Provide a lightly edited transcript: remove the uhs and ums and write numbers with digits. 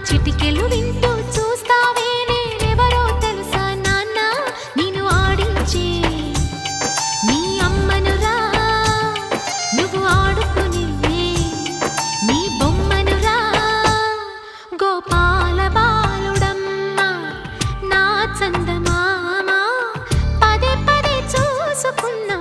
చిటికెలు వింటూ చూస్తావే నేనెవరో తెలుసా నాన్న నేను ఆడించే నీ అమ్మనురా నువ్వు ఆడుకునే నీ బొమ్మనురా గోపాల బాలుడమ్మ నా చందమామ పదే పదే చూసుకున్నా